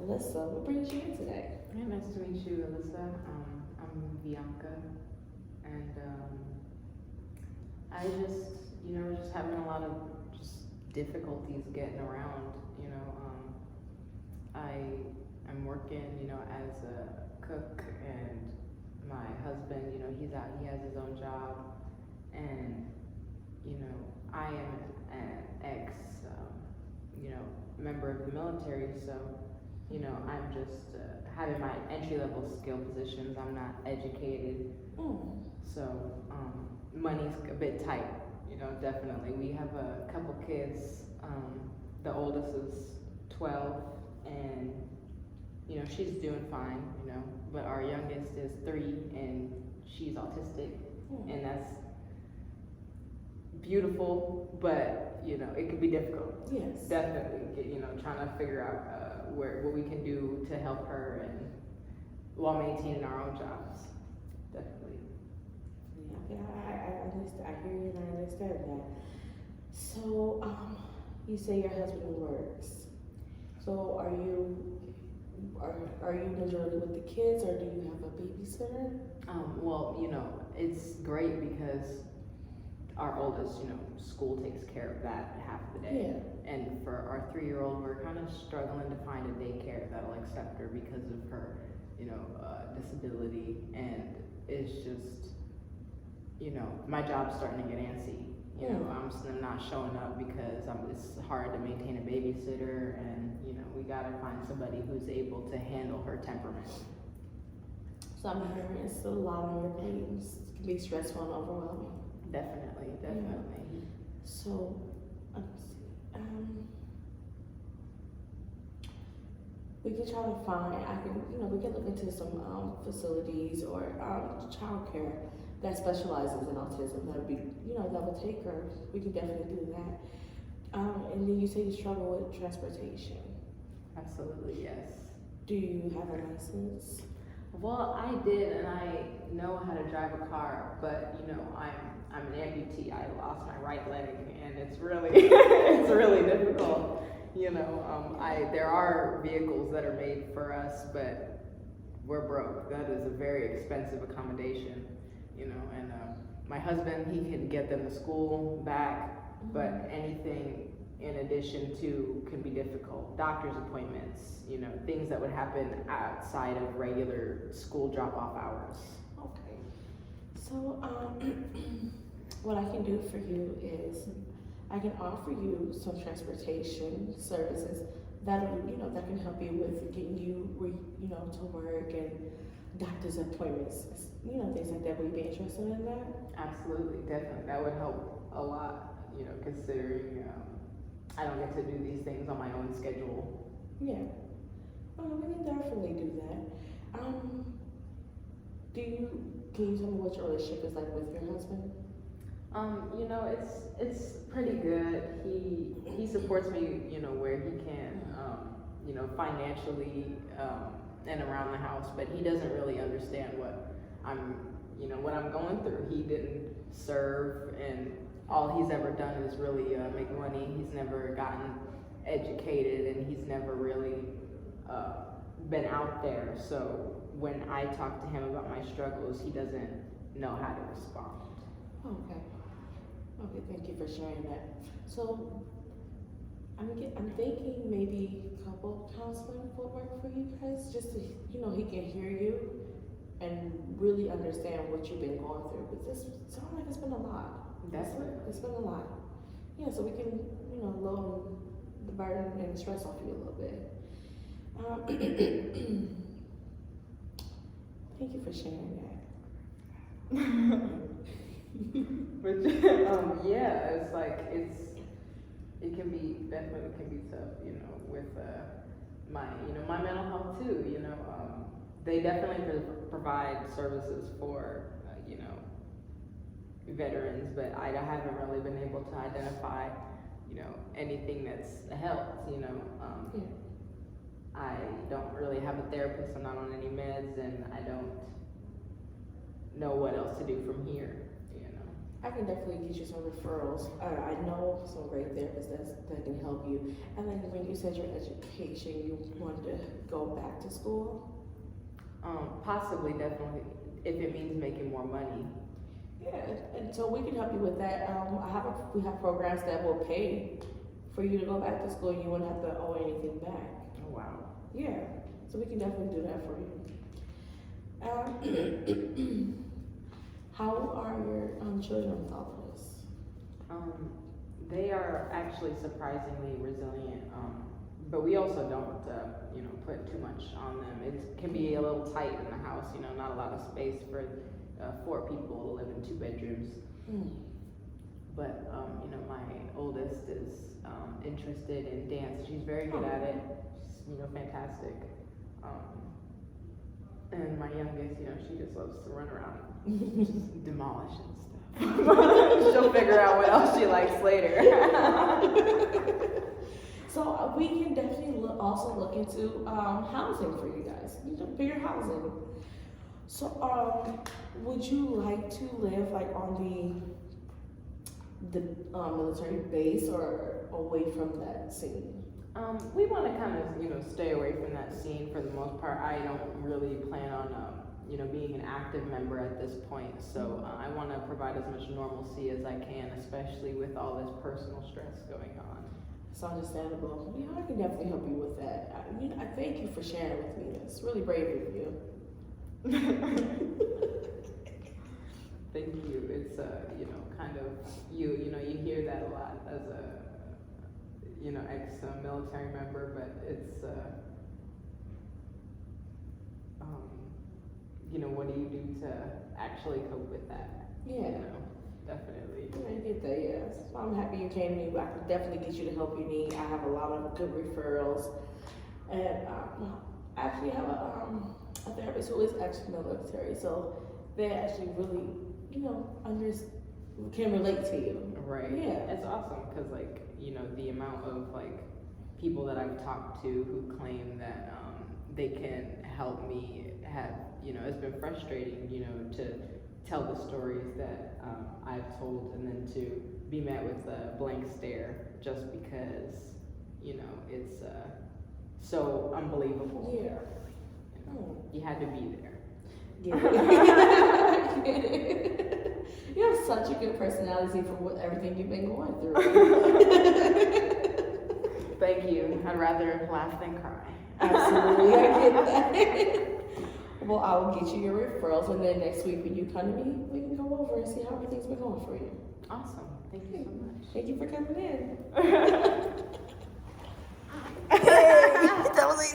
Alyssa. What brings you in today? Hey, nice to meet you, Alyssa. I'm Bianca, and I just having a lot of just difficulties getting around. I'm working, as a cook, and my husband, he's out. He has his own job, and I am an ex, member of the military, so. I'm just having my entry-level skill positions. I'm not educated, so money's a bit tight. Definitely. We have a couple kids. The oldest is 12, and she's doing fine. But our youngest is 3, and she's autistic, and that's beautiful, but it can be difficult. Yes. Definitely, trying to figure out what we can do to help her, and while maintaining our own jobs. Definitely. Yeah, I understand. I hear you and I understand that. So, you say your husband works. So, are you majority with the kids, or do you have a babysitter? Well, it's great because our oldest, school takes care of that half of the day. Yeah. And for our 3-year-old, we're kind of struggling to find a daycare that'll accept her because of her, disability. And it's just, my job's starting to get antsy. I'm not showing up because it's hard to maintain a babysitter, and we gotta find somebody who's able to handle her temperament. So I'm hearing it's a lot on your plate. It can be stressful and overwhelming. Definitely. Yeah. So, let's see. We can try to find. We can look into some facilities or childcare that specializes in autism. That would be, that would take her. We can definitely do that. And then you say you struggle with transportation. Absolutely, yes. Do you have a license? Well, I did, and I know how to drive a car, but I'm an amputee. I lost my right leg, and it's really it's really difficult. There are vehicles that are made for us, but we're broke. That is a very expensive accommodation. And my husband, he can get them to school, back, but anything in addition to can be difficult. Doctor's appointments, things that would happen outside of regular school drop-off hours. Okay. So, what I can do for you is I can offer you some transportation services that can help you with getting you, to work and doctor's appointments, things like that. Would you be interested in that? Absolutely, definitely. That would help a lot, considering I don't get to do these things on my own schedule. Yeah. We can definitely do that. Can you tell me what your relationship is like with your husband? It's pretty good. He supports me, where he can, financially, and around the house, but he doesn't really understand what I'm going through. He didn't serve, and all he's ever done is really make money. He's never gotten educated, and he's never really been out there. So when I talk to him about my struggles, he doesn't know how to respond. Okay, thank you for sharing that. So I'm thinking maybe couple counseling will work for you guys, just to, he can hear you and really understand what you've been going through. But this sounds like it's been a lot. It's been a lot. Yeah, so we can, lower the burden and stress off you a little bit. Thank you for sharing that. But yeah, it's like it can be tough, with my mental health too. They definitely provide services for veterans, but I haven't really been able to identify anything that's helped. Yeah. I don't really have a therapist. I'm not on any meds, and I don't know what else to do from here. I I can definitely get you some referrals. I know some great therapists that can help you. And then when you said your education, you wanted to go back to school? Possibly, definitely, if it means making more money. Yeah, and so we can help you with that. We have programs that will pay for you to go back to school and you wouldn't have to owe anything back. Oh, wow. Yeah, so we can definitely do that for you. How are your children with all of this? They are actually surprisingly resilient, but we also don't, put too much on them. It can be a little tight in the house, not a lot of space for 4 people to live in 2 bedrooms. But, my oldest is interested in dance. She's very good at it. She's, fantastic. And my youngest, she just loves to run around, just demolish and stuff. She'll figure out what else she likes later. So we can definitely also look into housing for you guys, bigger housing. So would you like to live like on the military base or away from that scene? We want to kind of, stay away from that scene for the most part. I don't really plan on, being an active member at this point. So I want to provide as much normalcy as I can, especially with all this personal stress going on. It's understandable. Yeah, I can definitely help you with that. I thank you for sharing with me. It's really brave of you. Thank you. It's kind of you hear that a lot as a ex-military member, but it's what do you do to actually cope with that? Yeah. Definitely. Yeah, I get that, yes. So I'm happy you came to me, but I can definitely get you the help you need. I have a lot of good referrals. And I actually have a therapist who is ex-military, so they actually really, can relate to you. Right. Yeah. It's awesome because, the amount of, people that I've talked to who claim that they can help me have, it's been frustrating, to tell the stories that I've told and then to be met with a blank stare just because, it's so unbelievable. Yeah. You had to be there. Yeah. You have such a good personality for everything you've been going through. Thank you. I'd rather laugh than cry. Absolutely, I get that. Well, I will get you your referrals, and then next week when you come to me, we can go over and see how everything's been going for you. Awesome. Thank you so much. Thank you for coming in.